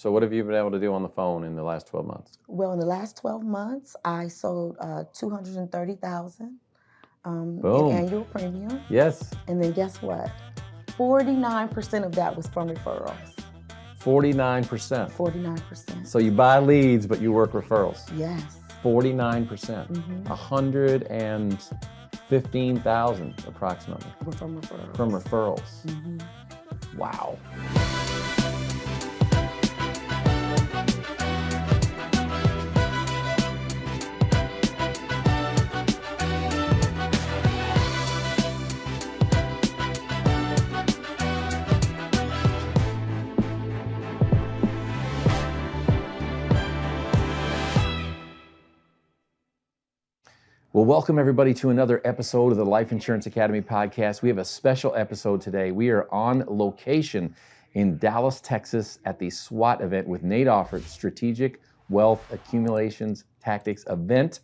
So what have you been able to do on the phone in the last 12 months? Well, in the last 12 months, I sold $230,000 in Boom. annual premium. Yes. And then guess what? 49% of that was from referrals. 49%. 49%. So you buy leads, but you work referrals. Yes. 49%. 115,000 approximately. From referrals. From referrals. Wow. Well, welcome everybody to another episode of the Life Insurance Academy podcast. We have a special episode today. We are on location in Dallas, Texas at the SWAT event with Nate Offert's Strategic Wealth Accumulations Tactics event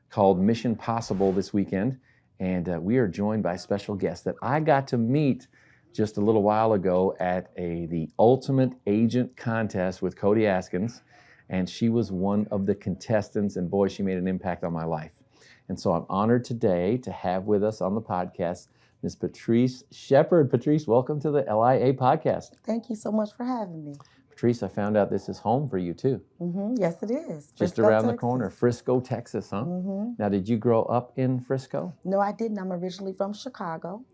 called Mission Possible this weekend. And we are joined by a special guest that I got to meet just a little while ago at the Ultimate Agent Contest with Cody Askins. And she was one of the contestants, and boy, she made an impact on my life. And so I'm honored today to have with us on the podcast Ms. Patryce Sheppard. Patryce, welcome to the LIA podcast. Thank you so much for having me. Patryce, I found out this is home for you too. Yes, it is. Just Frisco, around the Texas. corner, Frisco, Texas, huh? Now, did you grow up in Frisco? No, I didn't. I'm originally from Chicago.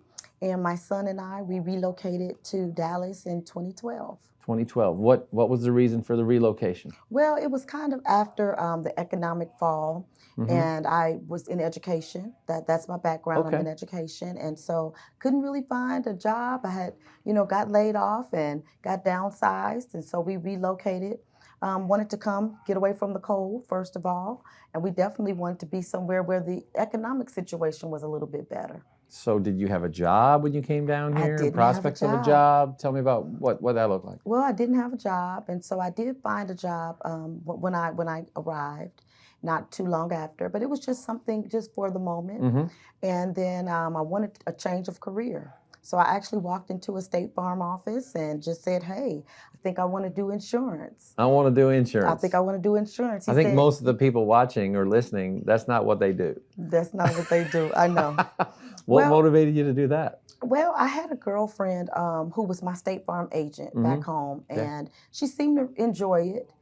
And my son and I, we relocated to Dallas in 2012. 2012. What was the reason for the relocation? Well, it was kind of after the economic fall, and I was in education. That's my background. Okay. I'm in education, and so couldn't really find a job. I had, got laid off and got downsized, and so we relocated. Wanted to come get away from the cold, first of all, and we definitely wanted to be somewhere where the economic situation was a little bit better. So did you have a job when you came down here? I didn't Prospects have a of a job? Tell me about what that looked like. Well, I didn't have a job, and so I did find a job when I arrived, not too long after. But it was just something just for the moment, and then I wanted a change of career. So I actually walked into a State Farm office and just said, "Hey, I think I want to do insurance." I want to do insurance. I think I want to do insurance. I think most of the people watching or listening, that's not what they do. That's not what they do. I know. What motivated you to do that? Well, I had a girlfriend who was my State Farm agent back home, and she seemed to enjoy it.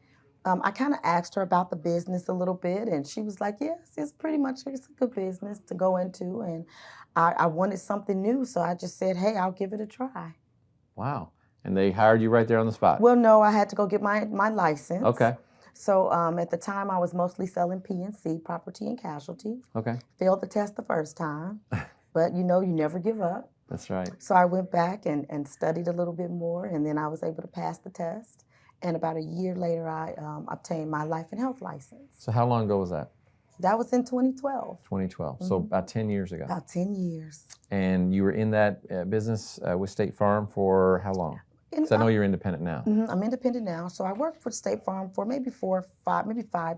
I kind of asked her about the business a little bit, and she was like, "Yes, it's a good business to go into." And I wanted something new, so I just said, "Hey, I'll give it a try." Wow. And they hired you right there on the spot? Well, no, I had to go get my license. Okay. So at the time, I was mostly selling P&C, property and casualty. Okay. Failed the test the first time, but you never give up. That's right. So I went back and studied a little bit more, and then I was able to pass the test. And about a year later, I obtained my life and health license. So how long ago was that? That was in 2012. 2012. So about 10 years ago. About 10 years. And you were in that business with State Farm for how long? Because I know you're independent now. I'm independent now. So I worked for State Farm for maybe 5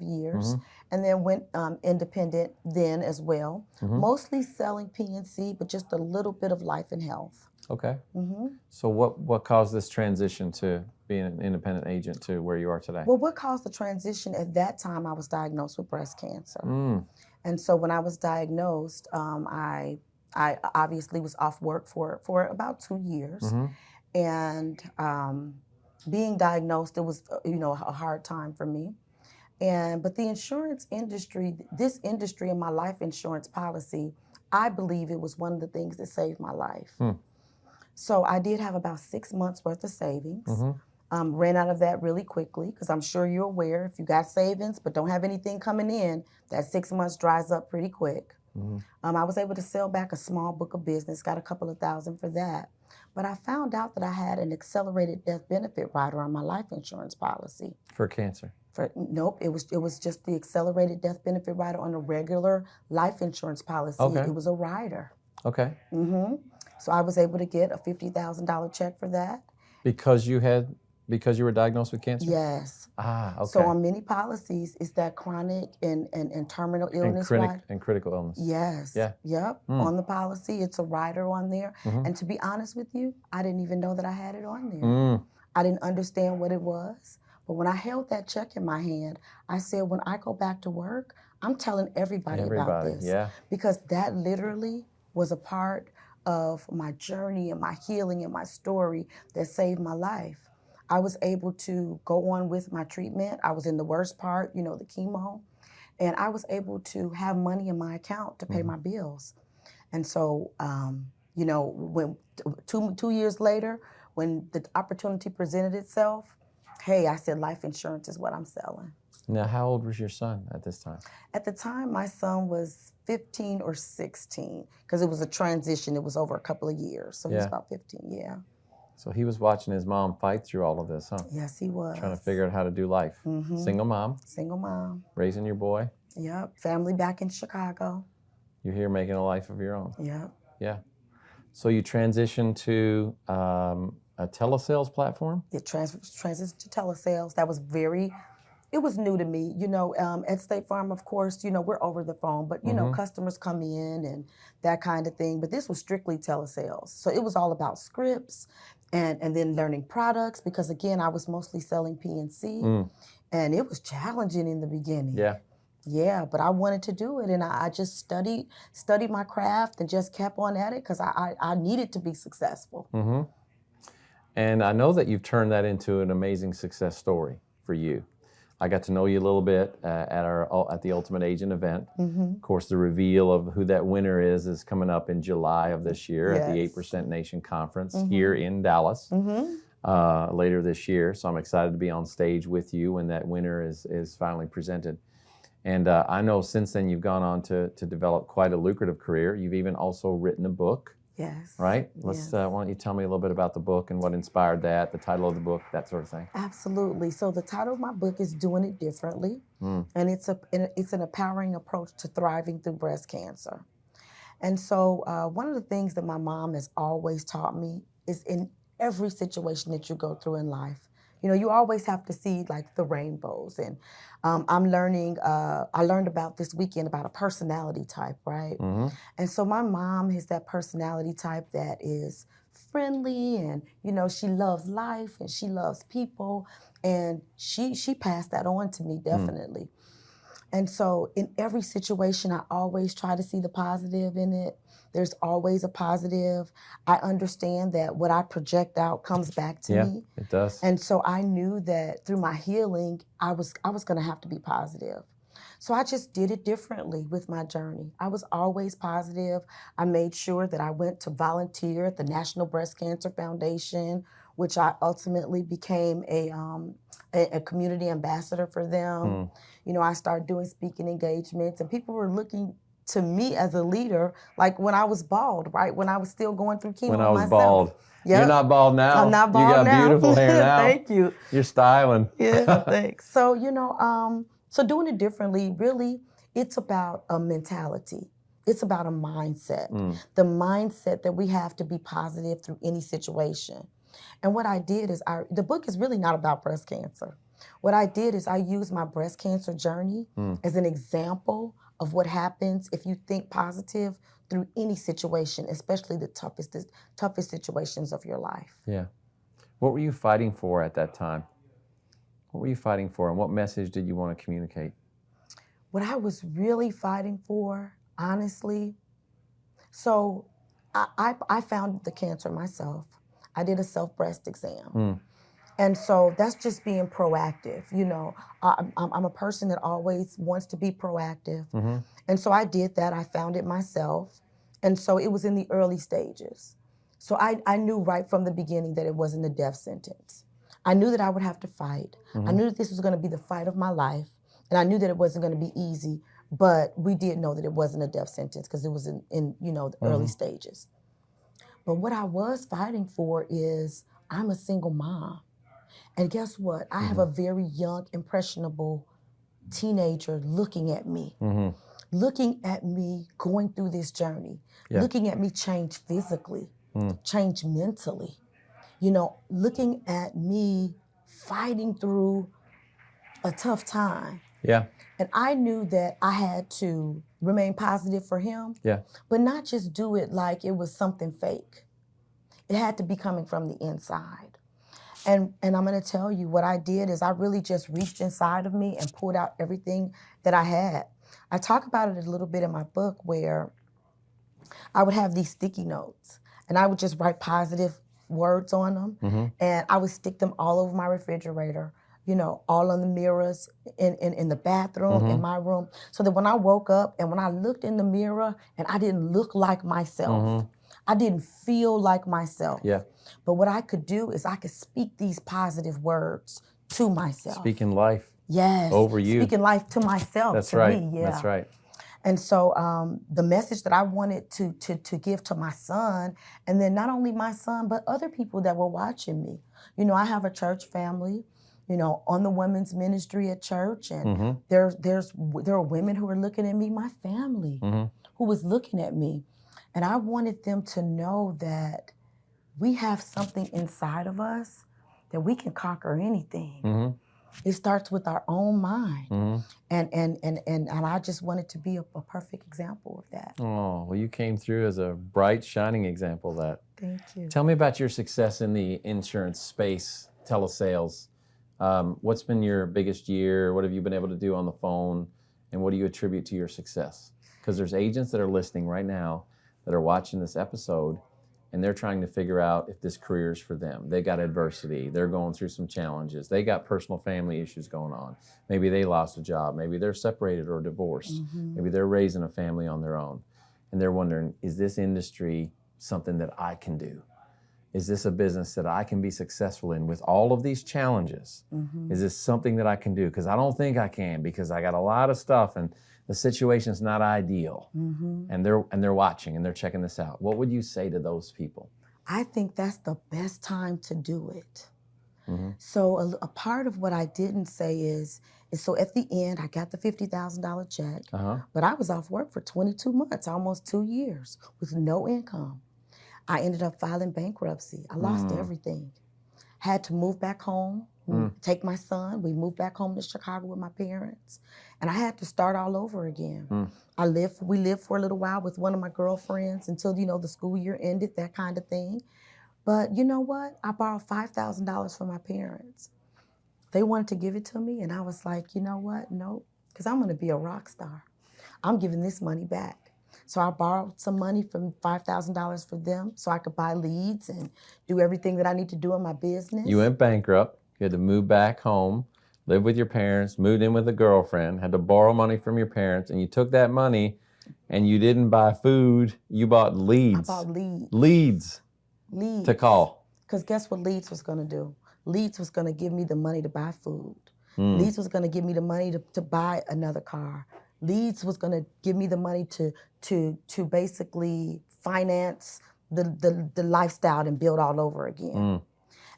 years, and then went independent then as well. Mostly selling P&C, but just a little bit of life and health. Okay. So what caused this transition to being an independent agent to where you are today? Well, what caused the transition? At that time, I was diagnosed with breast cancer. And so when I was diagnosed, I obviously was off work for about 2 years. And being diagnosed, it was a hard time for me. But the insurance industry, this industry and my life insurance policy, I believe it was one of the things that saved my life. So I did have about 6 months worth of savings. Ran out of that really quickly, because I'm sure you're aware, if you got savings but don't have anything coming in, that 6 months dries up pretty quick. I was able to sell back a small book of business, got a couple of thousand for that. But I found out that I had an accelerated death benefit rider on my life insurance policy. For cancer? Nope, it was just the accelerated death benefit rider on a regular life insurance policy. Okay. It was a rider. Okay. So I was able to get a $50,000 check for that. Because you were diagnosed with cancer? Yes. Okay. So on many policies, it's that chronic and terminal illness. And critical illness. Yes. Yeah. Yep. On the policy, it's a rider on there. And to be honest with you, I didn't even know that I had it on there. I didn't understand what it was. But when I held that check in my hand, I said, when I go back to work, I'm telling everybody about this. Yeah. Because that literally was a part of my journey and my healing and my story that saved my life. I was able to go on with my treatment. I was in the worst part, the chemo, and I was able to have money in my account to pay my bills. And so, when 2 years later, when the opportunity presented itself, hey, I said life insurance is what I'm selling. Now, how old was your son at this time? At the time, my son was 15 or 16, because it was a transition. It was over a couple of years. So he was about 15, yeah. So he was watching his mom fight through all of this, huh? Yes, he was. Trying to figure out how to do life. Mm-hmm. Single mom. Single mom. Raising your boy. Yep. Family back in Chicago. You're here making a life of your own. Yep. Yeah. So you transitioned to a telesales platform? It transitioned to telesales. That was it was new to me. At State Farm, of course, we're over the phone, but, customers come in and that kind of thing. But this was strictly telesales. So it was all about scripts and then learning products, because, again, I was mostly selling PNC. And it was challenging in the beginning. Yeah. Yeah, but I wanted to do it, and I just studied my craft and just kept on at it, because I needed to be successful. Mm-hmm. And I know that you've turned that into an amazing success story for you. I got to know you a little bit at the Ultimate Agent event. Mm-hmm. Of course, the reveal of who that winner is coming up in July of this year at the 8% Nation Conference here in Dallas later this year. So I'm excited to be on stage with you when that winner is finally presented. And I know since then you've gone on to develop quite a lucrative career. You've even also written a book. Yes. Right? Why don't you tell me a little bit about the book and what inspired that, the title of the book, that sort of thing? Absolutely. So the title of my book is Doing It Differently, and it's an empowering approach to thriving through breast cancer. And so one of the things that my mom has always taught me is, in every situation that you go through in life, you always have to see like the rainbows. And I learned about this weekend about a personality type, right? Mm-hmm. And so my mom is that personality type that is friendly, and, she loves life and she loves people. And she passed that on to me, definitely. And so in every situation, I always try to see the positive in it. There's always a positive. I understand that what I project out comes back to me. Yeah, it does. And so I knew that through my healing, I was going to have to be positive. So I just did it differently with my journey. I was always positive. I made sure that I went to volunteer at the National Breast Cancer Foundation, which I ultimately became a community ambassador for them. I started doing speaking engagements, and people were looking to me as a leader, like when I was bald, right? When I was still going through chemo When I was myself. bald. Yep. You're not bald now. I'm not bald now. You got beautiful hair now. Thank you. You're styling. Yeah, thanks. So, so doing it differently, really, it's about a mentality. It's about a mindset. The mindset that we have to be positive through any situation. And what I did is, the book is really not about breast cancer. What I did is I used my breast cancer journey as an example of what happens if you think positive through any situation, especially the toughest situations of your life. Yeah. What were you fighting for at that time? What were you fighting for, and what message did you want to communicate? What I was really fighting for, honestly, so I found the cancer myself. I did a self-breast exam. And so that's just being proactive. I'm a person that always wants to be proactive. And so I did that. I found it myself. And so it was in the early stages. So I knew right from the beginning that it wasn't a death sentence. I knew that I would have to fight. I knew that this was going to be the fight of my life. And I knew that it wasn't going to be easy. But we did know that it wasn't a death sentence, because it was in the early stages. But what I was fighting for is, I'm a single mom. And guess what? I have a very young, impressionable teenager looking at me going through this journey, looking at me change physically, change mentally, looking at me fighting through a tough time. Yeah. And I knew that I had to remain positive for him, but not just do it like it was something fake. It had to be coming from the inside. And I'm going to tell you what I did is I really just reached inside of me and pulled out everything that I had. I talk about it a little bit in my book where I would have these sticky notes and I would just write positive words on them and I would stick them all over my refrigerator, you know, all on the mirrors, in the bathroom, in my room, so that when I woke up and when I looked in the mirror and I didn't look like myself, I didn't feel like myself. Yeah. But what I could do is I could speak these positive words to myself. Speaking life. Yes. Over you. Speaking life to myself. That's to right. Me, yeah. That's right. And so the message that I wanted to give to my son, and then not only my son, but other people that were watching me. You know, I have a church family, you know, on the women's ministry at church, and there are women who are looking at me, my family, who was looking at me. And I wanted them to know that we have something inside of us that we can conquer anything. It starts with our own mind. And I just wanted to be a perfect example of that. Oh, well, you came through as a bright, shining example of that. Thank you. Tell me about your success in the insurance space, telesales. What's been your biggest year? What have you been able to do on the phone? And what do you attribute to your success? Because there's agents that are listening right now that are watching this episode, and they're trying to figure out if this career is for them. They got adversity. They're going through some challenges. They got personal family issues going on. Maybe they lost a job. Maybe they're separated or divorced. Maybe they're raising a family on their own. And they're wondering, is this industry something that I can do? Is this a business that I can be successful in with all of these challenges? Is this something that I can do? Because I don't think I can, because I got a lot of stuff and the situation's not ideal. And they're watching and they're checking this out. What would you say to those people? I think that's the best time to do it. So a part of what I didn't say is so at the end, I got the $50,000 check, but I was off work for 22 months, almost 2 years, with no income. I ended up filing bankruptcy. I lost everything. Had to move back home, take my son. We moved back home to Chicago with my parents. And I had to start all over again. We lived for a little while with one of my girlfriends until, you know, the school year ended, that kind of thing. But you know what? I borrowed $5,000 from my parents. They wanted to give it to me, and I was like, you know what? Nope, because I'm gonna be a rock star. I'm giving this money back. So I borrowed some money from $5,000 for them so I could buy leads and do everything that I need to do in my business. You went bankrupt. You had to move back home, live with your parents, moved in with a girlfriend, had to borrow money from your parents, and you took that money and you didn't buy food, you bought leads. I bought leads. Leads. To call. Because guess what Leads was going to do? Leads was going to give me the money to buy food. Leads was going to give me the money to buy another car. Leads was going to give me the money to basically finance the lifestyle and build all over again.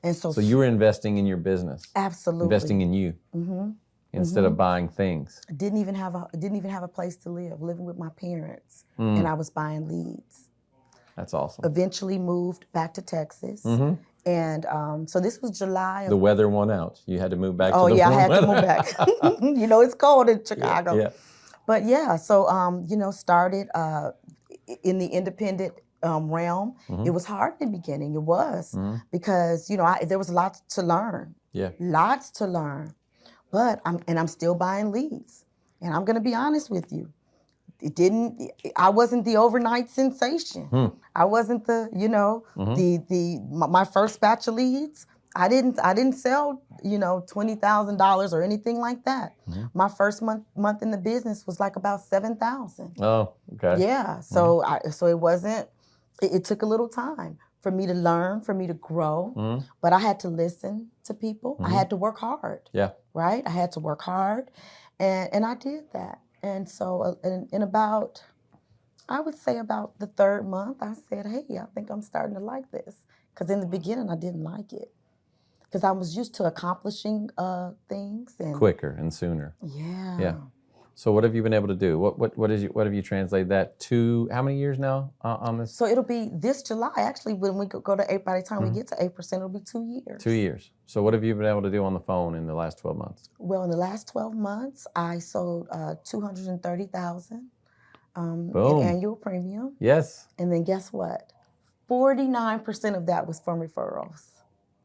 And so you were investing in your business. Absolutely. Investing in you. Instead of buying things. I didn't even have a place to live, living with my parents, and I was buying leads. That's awesome. Eventually moved back to Texas. And so this was July. The weather won out. You had to move back to the I had weather. to move back. You know, it's cold in Chicago. Yeah. But yeah, so, you know, started in the independent realm. It was hard in the beginning. It was because, you know, there was lots to learn. Yeah. Lots to learn. But I'm still buying leads. And I'm going to be honest with you. I wasn't the overnight sensation. I wasn't the, you know, my first batch of leads. I didn't sell, you know, $20,000 or anything like that. My first month in the business was like about $7,000. Oh, okay. Yeah. So so it wasn't. It took a little time for me to learn, for me to grow. But I had to listen to people. I had to work hard. Yeah. Right. I had to work hard, and I did that. And so in about, I would say about the third month, I said, hey, I think I'm starting to like this. Because in the beginning, I didn't like it. Because I was used to accomplishing things. And quicker and sooner. Yeah. Yeah. So what have you been able to do? What have you translated that to? How many years now on this? So it'll be this July. Actually, when we go to 8, by the time we get to 8%, it'll be 2 years. 2 years. So what have you been able to do on the phone in the last 12 months? Well, in the last 12 months, I sold $230,000 in annual premium. Yes. And then guess what? 49% of that was from referrals.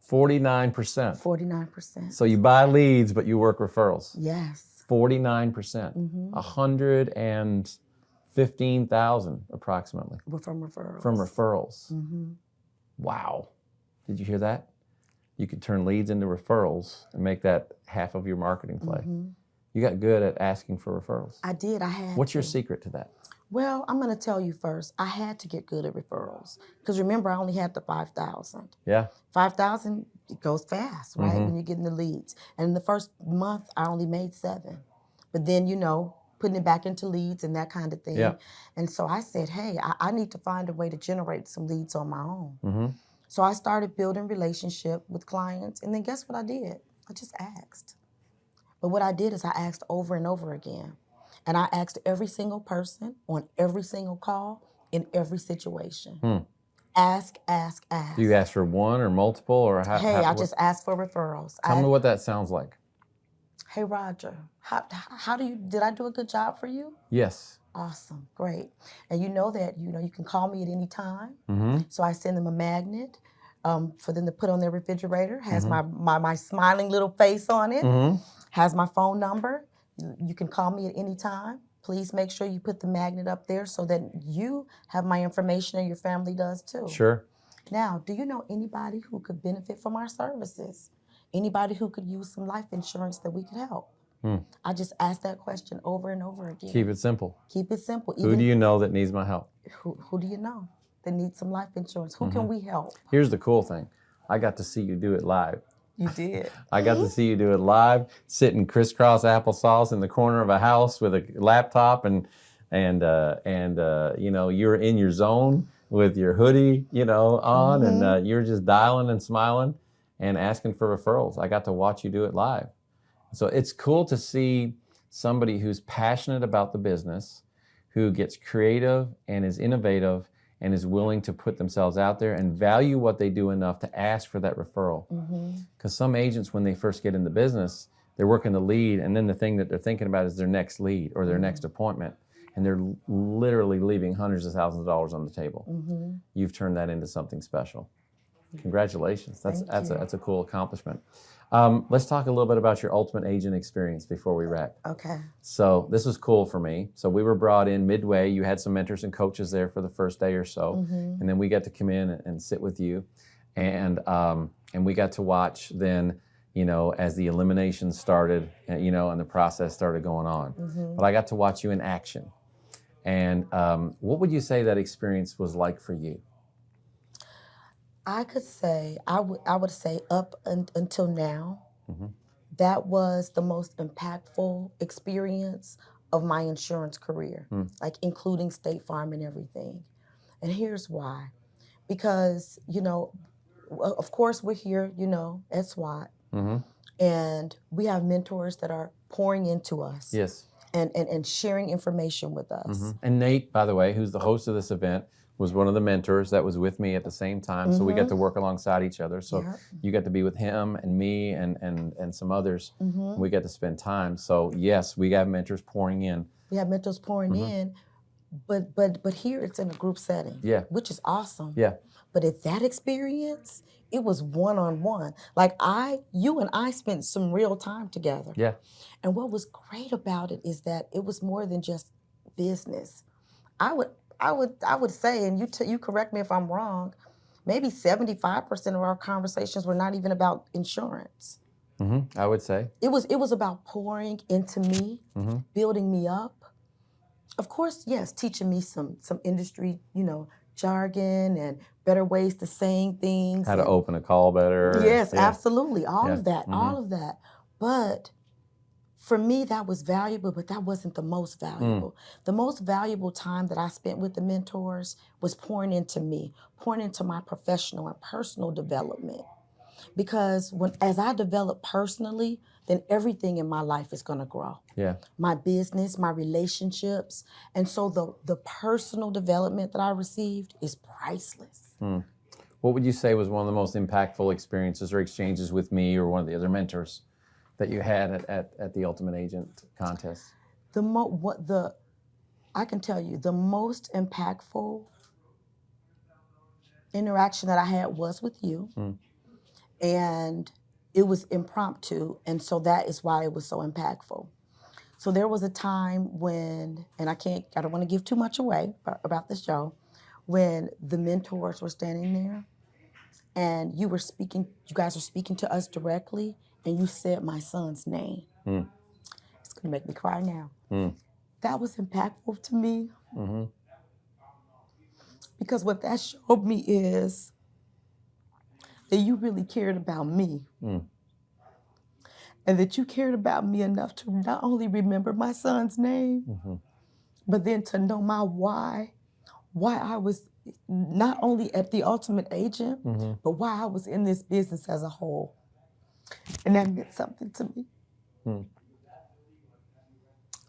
49%. 49%. So you buy leads, but you work referrals. Yes. 49%. 115,000 approximately. From referrals. From referrals. Wow. Did you hear that? You could turn leads into referrals and make that half of your marketing play. You got good at asking for referrals. I did. I had What's to. your secret to that? Well, I'm going to tell you first. I had to get good at referrals because remember, I only had the 5,000. Yeah. 5,000, it goes fast, right? When you're getting the leads. And in the first month, I only made 7. But then, putting it back into leads and that kind of thing. Yeah. And so I said, hey, I need to find a way to generate some leads on my own. So I started building relationship with clients. And then guess what I did? I just asked. But what I did is I asked over and over again. And I asked every single person on every single call in every situation. Ask, ask, ask. Do you ask for one or multiple or how? Hey, I just asked for referrals. Tell me what that sounds like. Hey, Roger, did I do a good job for you? Yes. Awesome, great. And you know that, you can call me at any time. So I send them a magnet for them to put on their refrigerator. Has my smiling little face on it. Has my phone number. You can call me at any time. Please make sure you put the magnet up there so that you have my information and your family does too. Sure. Now, do you know anybody who could benefit from our services? Anybody who could use some life insurance that we could help? I just asked that question over and over again. Keep it simple. Keep it simple. Who do you know that needs my help? Who do you know that needs some life insurance? Who can we help? Here's the cool thing. I got to see you do it live. You did. I got to see you do it live, sitting crisscross applesauce in the corner of a house with a laptop and you're in your zone with your hoodie, on, and you're just dialing and smiling and asking for referrals. I got to watch you do it live. So it's cool to see somebody who's passionate about the business, who gets creative and is innovative and is willing to put themselves out there and value what they do enough to ask for that referral. Because some agents, when they first get in the business, they're working the lead, and then the thing that they're thinking about is their next lead or their next appointment, and they're literally leaving hundreds of thousands of dollars on the table. You've turned that into something special. Congratulations. That's a cool accomplishment. Let's talk a little bit about your ultimate agent experience before we wrap. Okay. So this was cool for me. So we were brought in midway. You had some mentors and coaches there for the first day or so, and then we got to come in and sit with you, and we got to watch then, as the elimination started, and the process started going on. But I got to watch you in action. And what would you say that experience was like for you? I could say, I would say up until now, that was the most impactful experience of my insurance career, like including State Farm and everything. And here's why. Because, of course we're here, at SWAT, and we have mentors that are pouring into us. Yes. And sharing information with us. And Nate, by the way, who's the host of this event, was one of the mentors that was with me at the same time. So we got to work alongside each other. So you got to be with him and me and some others. We got to spend time. So yes, we got mentors pouring in. We have mentors pouring in, but here it's in a group setting. Yeah. Which is awesome. Yeah. But at that experience, it was one-on-one. Like you and I spent some real time together. Yeah. And what was great about it is that it was more than just business. I would say, and you correct me if I'm wrong, maybe 75% of our conversations were not even about insurance. I would say. It was about pouring into me, building me up. Of course, yes, teaching me some industry, jargon and better ways to saying things. How to open a call better. Yes, absolutely. All of that. But for me, that was valuable, but that wasn't the most valuable. The most valuable time that I spent with the mentors was pouring into me, pouring into my professional and personal development. Because as I develop personally, then everything in my life is going to grow. Yeah. My business, my relationships. And so the personal development that I received is priceless. What would you say was one of the most impactful experiences or exchanges with me or one of the other mentors that you had at the Ultimate Agent contest? I can tell you, the most impactful interaction that I had was with you. And it was impromptu, and so that is why it was so impactful. So there was a time when, and I don't want to give too much away about the show, when the mentors were standing there and you guys were speaking to us directly, and you said my son's name. It's gonna make me cry now. That was impactful to me, because what that showed me is that you really cared about me. And that you cared about me enough to not only remember my son's name, but then to know my why I was not only at the Ultimate Agent, but why I was in this business as a whole. And that meant something to me.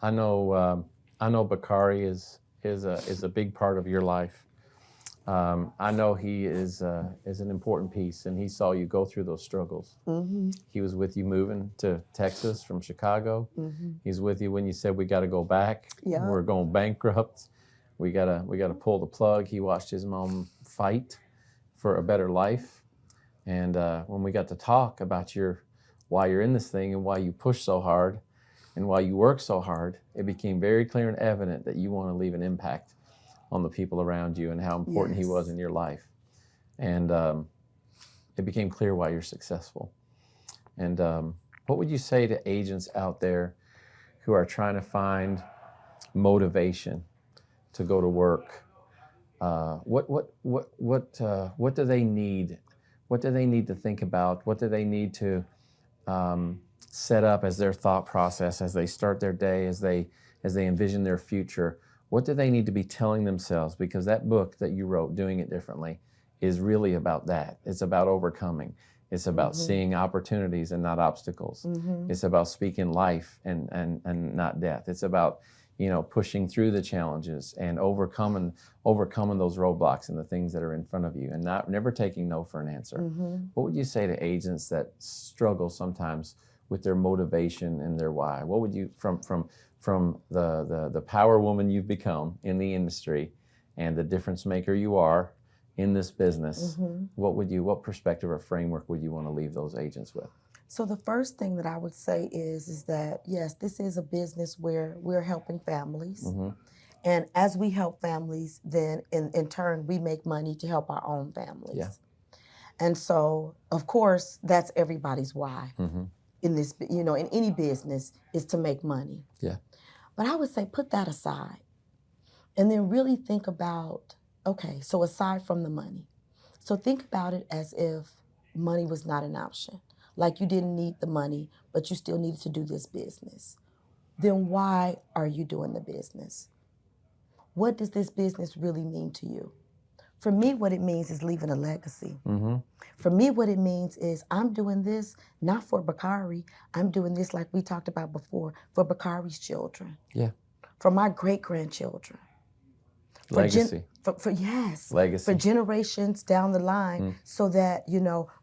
I know Bakari is a big part of your life. I know he is an important piece, and he saw you go through those struggles. He was with you moving to Texas from Chicago. He's with you when you said we got to go back. Yeah. We're going bankrupt. We gotta pull the plug. He watched his mom fight for a better life, and when we got to talk about why you're in this thing and why you push so hard and why you work so hard, it became very clear and evident that you want to leave an impact on the people around you and how important he was in your life. And it became clear why you're successful. And what would you say to agents out there who are trying to find motivation to go to work? What do they need? What do they need to think about? What do they need to set up as their thought process as they start their day, as they envision their future? What do they need to be telling themselves? Because that book that you wrote, Doing It Differently, is really about that. It's about overcoming. It's about seeing opportunities and not obstacles. It's about speaking life and not death. It's about, pushing through the challenges and overcoming those roadblocks and the things that are in front of you, and never taking no for an answer. What would you say to agents that struggle sometimes with their motivation and their why? What would you, from the power woman you've become in the industry and the difference maker you are in this business, what perspective or framework would you want to leave those agents with? So the first thing that I would say is that, yes, this is a business where we're helping families. And as we help families, then in turn, we make money to help our own families. Yeah. And so, of course, that's everybody's why in this, in any business, is to make money. Yeah. But I would say put that aside and then really think about, okay, so aside from the money, so think about it as if money was not an option. Like you didn't need the money, but you still needed to do this business. Then why are you doing the business? What does this business really mean to you? For me, what it means is leaving a legacy. For me, what it means is I'm doing this not for Bakari. I'm doing this, like we talked about before, for Bakari's children. Yeah. For my great-grandchildren. Legacy. Yes. Legacy. For generations down the line, so that,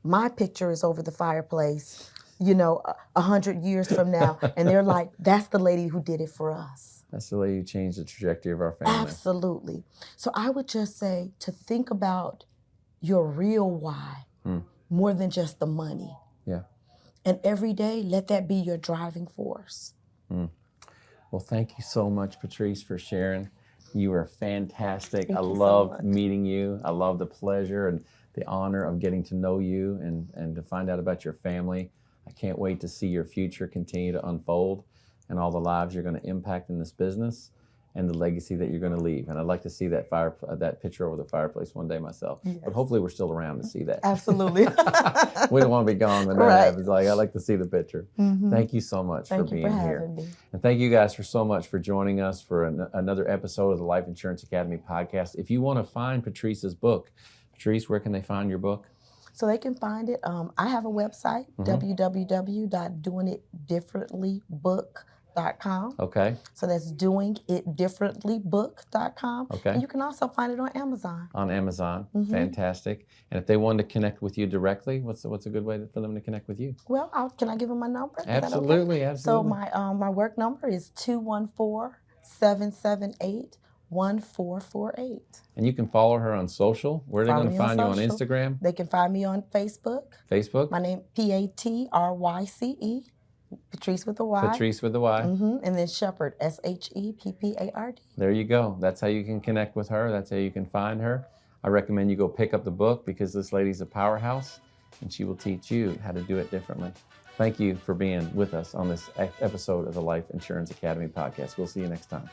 my picture is over the fireplace, 100 years from now, and they're like, that's the lady who did it for us. That's the lady who changed the trajectory of our family. Absolutely. So I would just say to think about your real why more than just the money. Yeah. And every day, let that be your driving force. Well, thank you so much, Patryce, for sharing. You were fantastic. Thank I you so loved much. meeting you. I love the pleasure and the honor of getting to know you and to find out about your family. I can't wait to see your future continue to unfold and all the lives you're going to impact in this business and the legacy that you're going to leave. And I'd like to see that picture over the fireplace one day myself. Yes. But hopefully we're still around to see that. Absolutely. We don't want to be gone when that Right. happens. I'd like to see the picture. Thank you so much for being here. Having me. And thank you guys so much for joining us for another episode of the Life Insurance Academy podcast. If you want to find Patryce's book, Patryce, where can they find your book? So they can find it. I have a website, www.doingitdifferentlybook.com. Okay. So that's doingitdifferentlybook.com. Okay. And you can also find it on Amazon. On Amazon. Fantastic. And if they wanted to connect with you directly, what's a good way for them to connect with you? Well, can I give them my number? Is that okay? Absolutely, absolutely. So my work number is 214-778 1448. And you can follow her on social. Where are they going to find you on Instagram? They can find me on Facebook. Facebook? My name, Patryce, Patryce with a Y. Patryce with a Y. And then Sheppard, Sheppard. There you go. That's how you can connect with her. That's how you can find her. I recommend you go pick up the book because this lady's a powerhouse and she will teach you how to do it differently. Thank you for being with us on this episode of the Life Insurance Academy podcast. We'll see you next time.